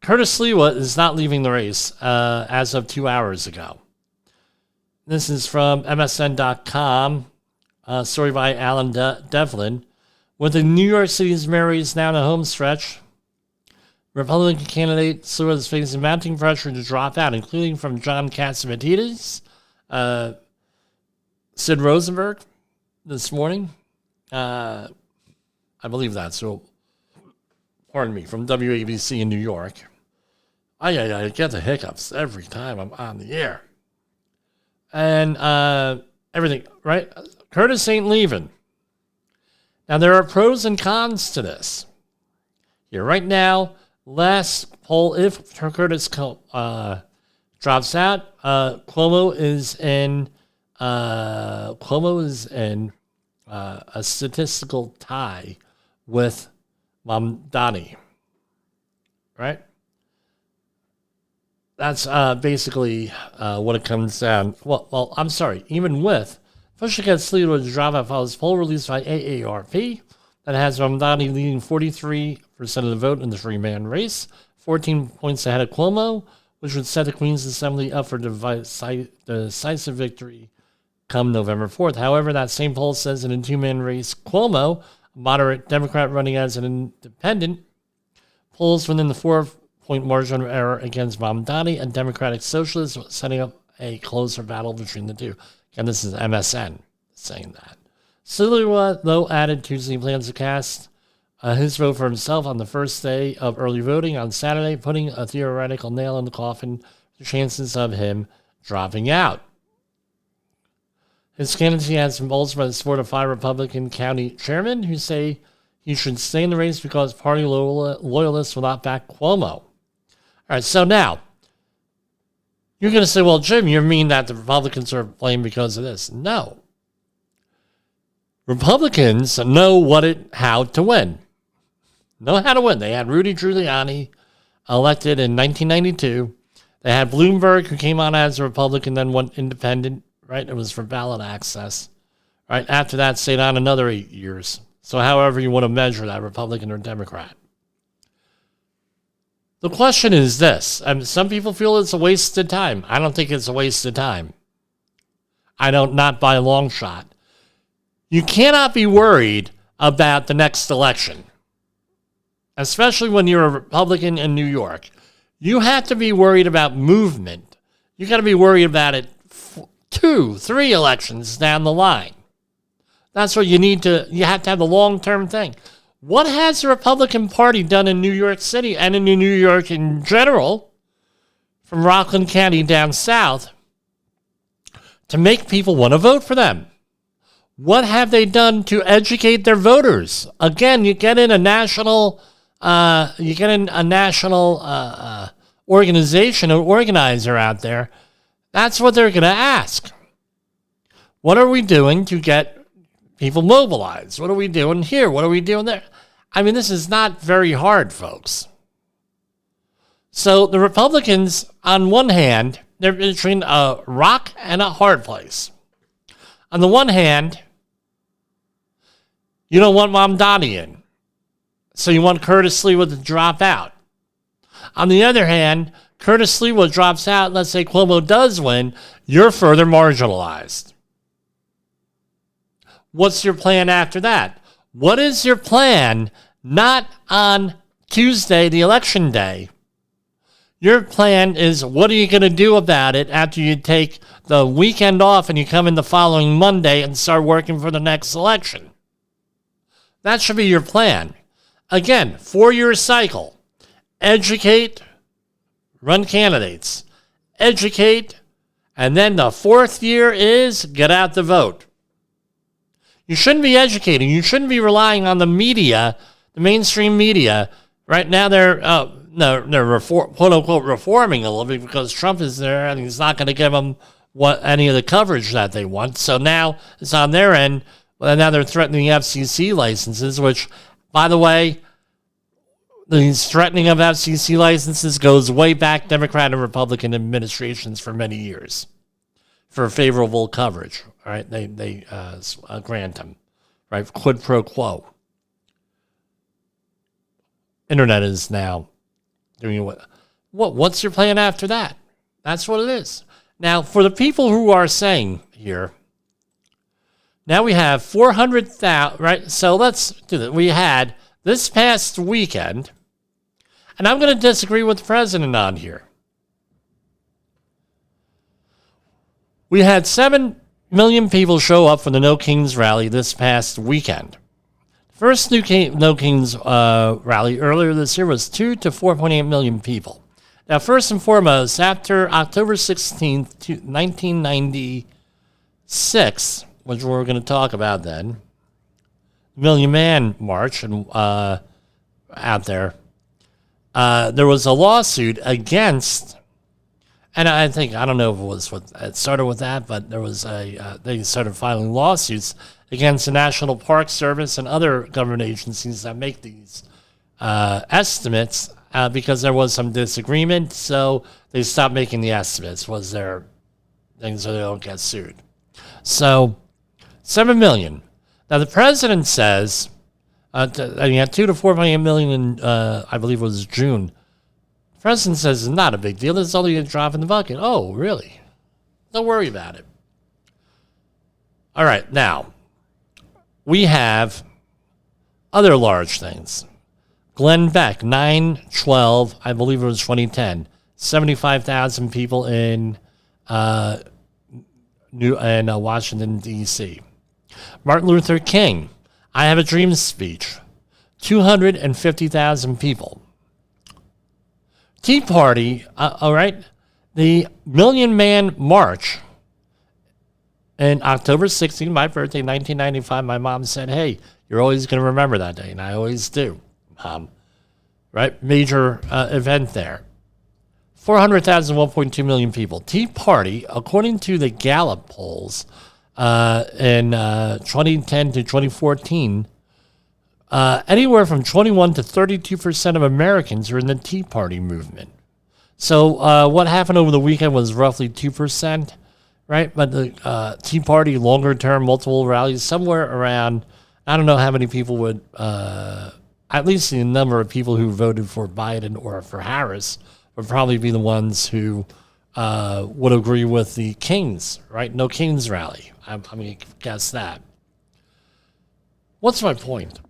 Curtis Sliwa is not leaving the race as of 2 hours ago. This is from MSN.com, story by Alan Devlin. With the New York City's mayor race now in a home stretch, Republican candidate Sliwa is facing mounting pressure to drop out, including from John Catsimatidis, Sid Rosenberg this morning. I believe that, so pardon me, from WABC in New York. I get the hiccups every time I'm on the air. And everything, right? Curtis ain't leaving. Now, there are pros and cons to this. Here, right now, last poll, if Curtis drops out, Cuomo is in a statistical tie with Mamdani, right? That's basically what it comes down. Well, I'm sorry. Even with push against Sliwa to drop out follows poll released by AARP that has Mamdani leading 43% of the vote in the three-man race, 14 points ahead of Cuomo, which would set the Queen's Assembly up for decisive victory come November 4th. However, that same poll says in a two-man race, Cuomo, a moderate Democrat running as an independent, polls within the 4-point margin of error against Mamdani, a Democratic socialist, setting up a closer battle between the two. Again, this is MSN saying that. Sliwa, though, added Tuesday plans to cast his vote for himself on the first day of early voting on Saturday, putting a theoretical nail in the coffin for the chances of him dropping out. His candidacy has been bolstered by the support of 5 Republican county chairmen who say he should stay in the race because party loyalists will not back Cuomo. All right, so now, you're going to say, well, Jim, you mean that the Republicans are blamed because of this? No. Republicans know how to win. Know how to win. They had Rudy Giuliani elected in 1992. They had Bloomberg, who came on as a Republican, then went independent, right? It was for ballot access. Right? After that, stayed on another 8 years. So however you want to measure that, Republican or Democrat. The question is this. Some people feel it's a waste of time. I don't think it's a waste of time. Not by a long shot. You cannot be worried about the next election, especially when you're a Republican in New York. You have to be worried about movement. You got to be worried about it 2, 3 elections down the line. That's what you have to have the long-term thing. What has the Republican Party done in New York City and in New York in general, from Rockland County down south, to make people want to vote for them? What have they done to educate their voters? Again, you get in a national organization, an organizer out there. That's what they're going to ask. What are we doing to get people mobilized? What are we doing here? What are we doing there? I mean, this is not very hard, folks. So the Republicans, on one hand, they're between a rock and a hard place. On the one hand, you don't want Mamdani in, so you want Curtis Lewa to drop out. On the other hand, Curtis Lewa drops out, let's say Cuomo does win, you're further marginalized. What's your plan after that? What is your plan not on Tuesday, the election day? Your plan is, what are you going to do about it after you take the weekend off and you come in the following Monday and start working for the next election? That should be your plan. Again, 4-year cycle. Educate, run candidates. Educate, and then the 4th year is get out the vote. You shouldn't be educating. You shouldn't be relying on the media, the mainstream media. Right now they're quote unquote reforming a little bit because Trump is there and he's not going to give them any of the coverage that they want. So now it's on their end. And now they're threatening FCC licenses, which, by the way, the threatening of FCC licenses goes way back Democrat and Republican administrations for many years for favorable coverage. All right, they grant them, right? Quid pro quo. Internet is now doing what's your plan after that? That's what it is. Now, for the people who are saying here, now we have 400,000, right? So let's do that. We had this past weekend, and I'm going to disagree with the president on here. We had 7 million people show up for the No Kings rally this past weekend. First No Kings rally earlier this year was 2 to 4.8 million people. Now, first and foremost, after October 16th, 1996, which we're going to talk about then, Million Man March and out there was a lawsuit against, and I don't know if it started with that, but there was they started filing lawsuits against the National Park Service and other government agencies that make these estimates because there was some disagreement, so they stopped making the estimates, was their thing, so they don't get sued. So, 7 million. Now, the president says, you had 2 to 4.8 million in, I believe it was June. The president says it's not a big deal. It's only a drop in the bucket. Oh, really? Don't worry about it. All right, now, we have other large things. Glenn Beck, 9/12, I believe it was 2010. 75,000 people in Washington, D.C. Martin Luther King, I Have a Dream speech. 250,000 people. Tea Party, all right, the Million Man March. And October 16th, my birthday, 1995, my mom said, hey, you're always going to remember that day. And I always do, Mom. Right? Major event there. 400,000, 1.2 million people. Tea Party, according to the Gallup polls in 2010 to 2014, anywhere from 21 to 32% of Americans are in the Tea Party movement. So what happened over the weekend was roughly 2%. Right, but the Tea Party, longer term, multiple rallies, somewhere around, I don't know how many people would, at least the number of people who voted for Biden or for Harris would probably be the ones who would agree with the Kings, right? No Kings rally. I'm going to guess that. What's my point?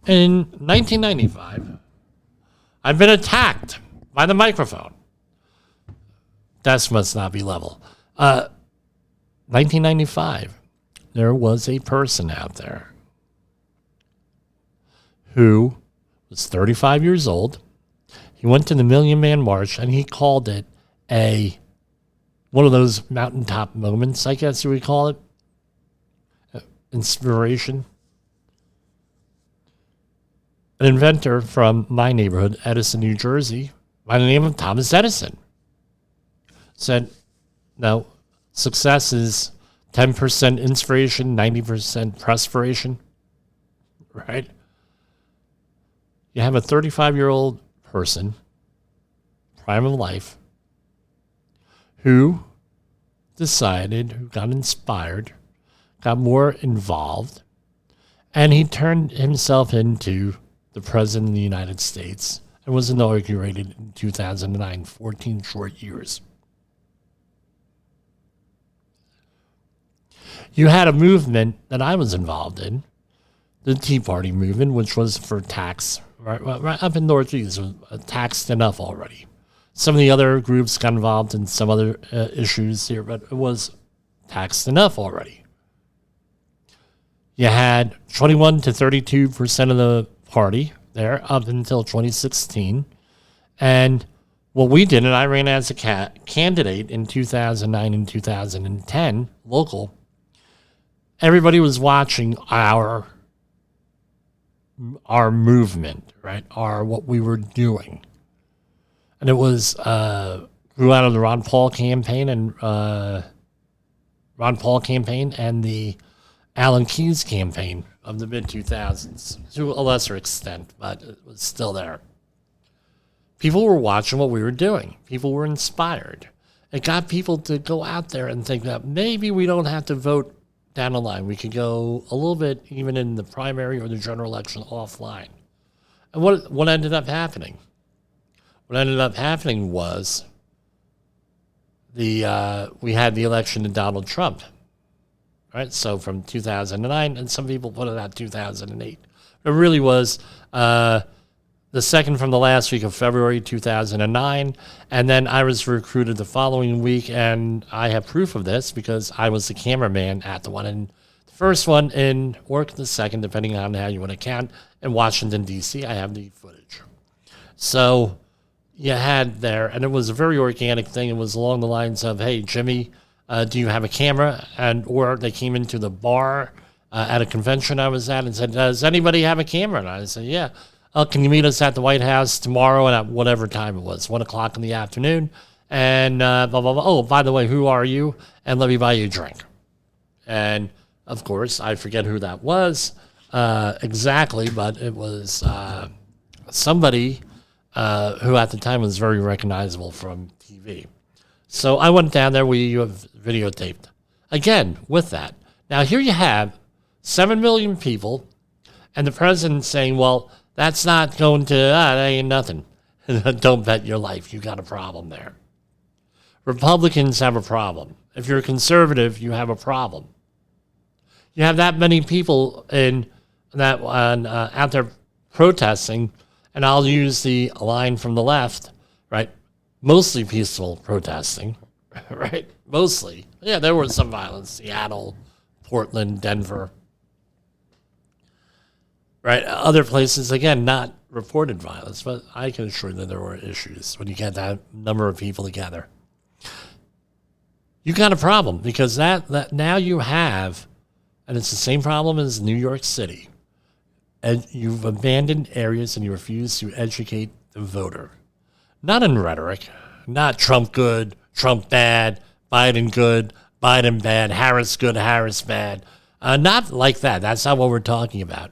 In 1995, I've been attacked by the microphone. Desk must not be level. 1995, there was a person out there who was 35 years old. He went to the Million Man March and he called it one of those mountaintop moments, I guess you would call it. Inspiration. An inventor from my neighborhood, Edison, New Jersey, by the name of Thomas Edison, said, no, success is 10% inspiration, 90% perspiration, right? You have a 35-year-old person, prime of life, who decided, who got inspired, got more involved, and he turned himself into the President of the United States and was inaugurated in 2009, 14 short years. You had a movement that I was involved in, the Tea Party movement, which was for tax, right up in Northeast, was taxed enough already. Some of the other groups got involved in some other issues here, but it was taxed enough already. You had 21 to 32% of the party there up until 2016. And what we did, and I ran as a candidate in 2009 and 2010, local, everybody was watching our movement, right? What we were doing. And it was grew out of the Ron Paul campaign and the Alan Keyes campaign of the mid-2000s, to a lesser extent, but it was still there. People were watching what we were doing. People were inspired. It got people to go out there and think that maybe we don't have to vote down the line. We could go a little bit, even in the primary or the general election, offline. And what ended up happening? What ended up happening was we had the election of Donald Trump, right? So from 2009, and some people put it at 2008. It really was the second from the last week of February 2009, and then I was recruited the following week, and I have proof of this because I was the cameraman at the one in the first one or the second, depending on how you want to count, in Washington, D.C. I have the footage. So you had there, and it was a very organic thing. It was along the lines of, hey, Jimmy, do you have a camera? Or they came into the bar at a convention I was at and said, does anybody have a camera? And I said, yeah. Can you meet us at the White House tomorrow and at whatever time it was, 1 o'clock in the afternoon? And blah, blah, blah. Oh, by the way, who are you? And let me buy you a drink. And, of course, I forget who that was exactly, but it was somebody who at the time was very recognizable from TV. So I went down there. We have videotaped. Again, with that. Now, here you have 7 million people, and the president saying, well, that's not going to, that ain't nothing. Don't bet your life. You got a problem there. Republicans have a problem. If you're a conservative, you have a problem. You have that many people in that out there protesting, and I'll use the line from the left, right? Mostly peaceful protesting, right? Mostly. Yeah, there was some violence. Seattle, Portland, Denver. Right, other places, again, not reported violence, but I can assure you that there were issues when you get that number of people together. You got a problem because that now you have, and it's the same problem as New York City, and you've abandoned areas and you refuse to educate the voter. Not in rhetoric, not Trump good, Trump bad, Biden good, Biden bad, Harris good, Harris bad. Not like that. That's not what we're talking about.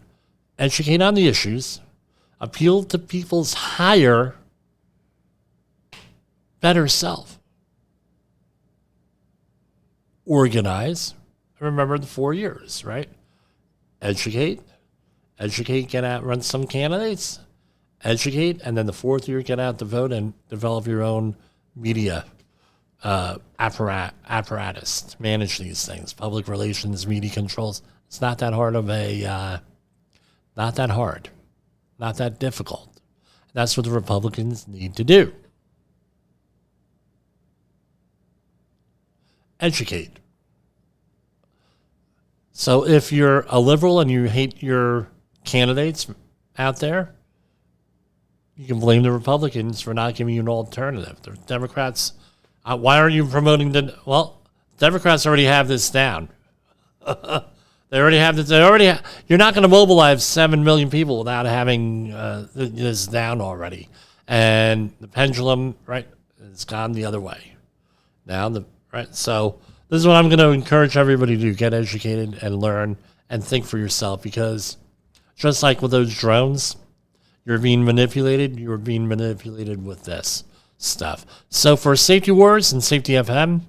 Educate on the issues, appeal to people's higher, better self. Organize. Remember the 4 years, right? Educate, get out, run some candidates, educate, and then the 4th year, get out to vote and develop your own media apparatus to manage these things. Public relations, media controls. It's not that hard of a... Not that hard, not that difficult. That's what the Republicans need to do. Educate. So if you're a liberal and you hate your candidates out there, you can blame the Republicans for not giving you an alternative. The Democrats, why aren't you promoting well, Democrats already have this down. They already have this. You're not going to mobilize 7 million people without having this down already. And the pendulum, right, has gone the other way. Now, so This is what I'm going to encourage everybody to do. Get educated and learn and think for yourself, because just like with those drones, you're being manipulated. You're being manipulated with this stuff. So for Safety Wars and Safety FM,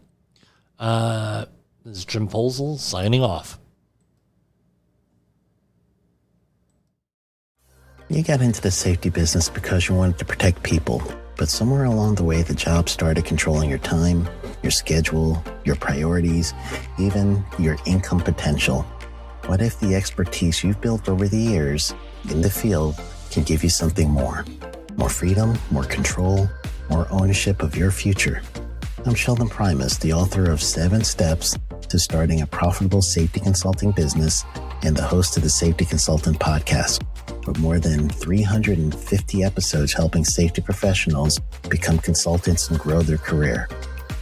this is Jim Posel signing off. You got into the safety business because you wanted to protect people, but somewhere along the way, the job started controlling your time, your schedule, your priorities, even your income potential. What if the expertise you've built over the years in the field can give you something more? More freedom, more control, more ownership of your future. I'm Sheldon Primus, the author of 7 Steps to Starting a Profitable Safety Consulting Business and the host of the Safety Consultant Podcast, with more than 350 episodes helping safety professionals become consultants and grow their career.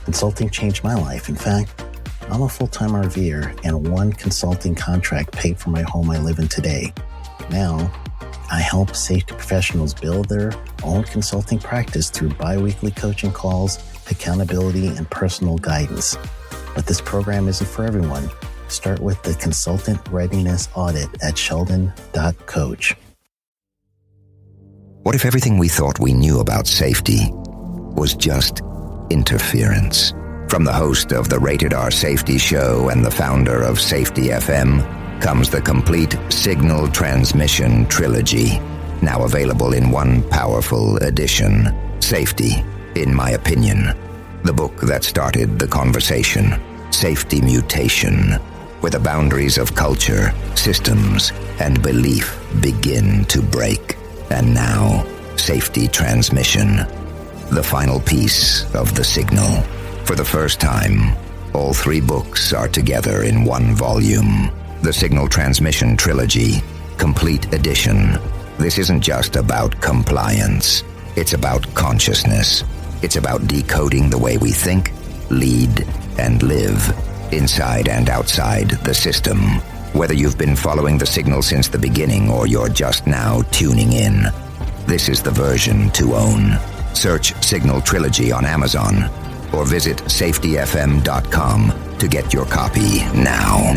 Consulting changed my life. In fact, I'm a full-time RVer, and one consulting contract paid for my home I live in today. Now, I help safety professionals build their own consulting practice through bi-weekly coaching calls, accountability, and personal guidance. But this program isn't for everyone. Start with the Consultant Readiness Audit at sheldon.coach. What if everything we thought we knew about safety was just interference? From the host of the Rated R Safety Show and the founder of Safety FM comes the complete Signal Transmission Trilogy, now available in one powerful edition. Safety, in my opinion, the book that started the conversation. Safety Mutation, where the boundaries of culture, systems, and belief begin to break. And now, Safety Transmission, the final piece of the signal. For the first time, all 3 books are together in one volume. The Signal Transmission Trilogy, Complete Edition. This isn't just about compliance. It's about consciousness. It's about decoding the way we think, lead, and live, inside and outside the system. Whether you've been following the signal since the beginning or you're just now tuning in, this is the version to own. Search Signal Trilogy on Amazon or visit safetyfm.com to get your copy now.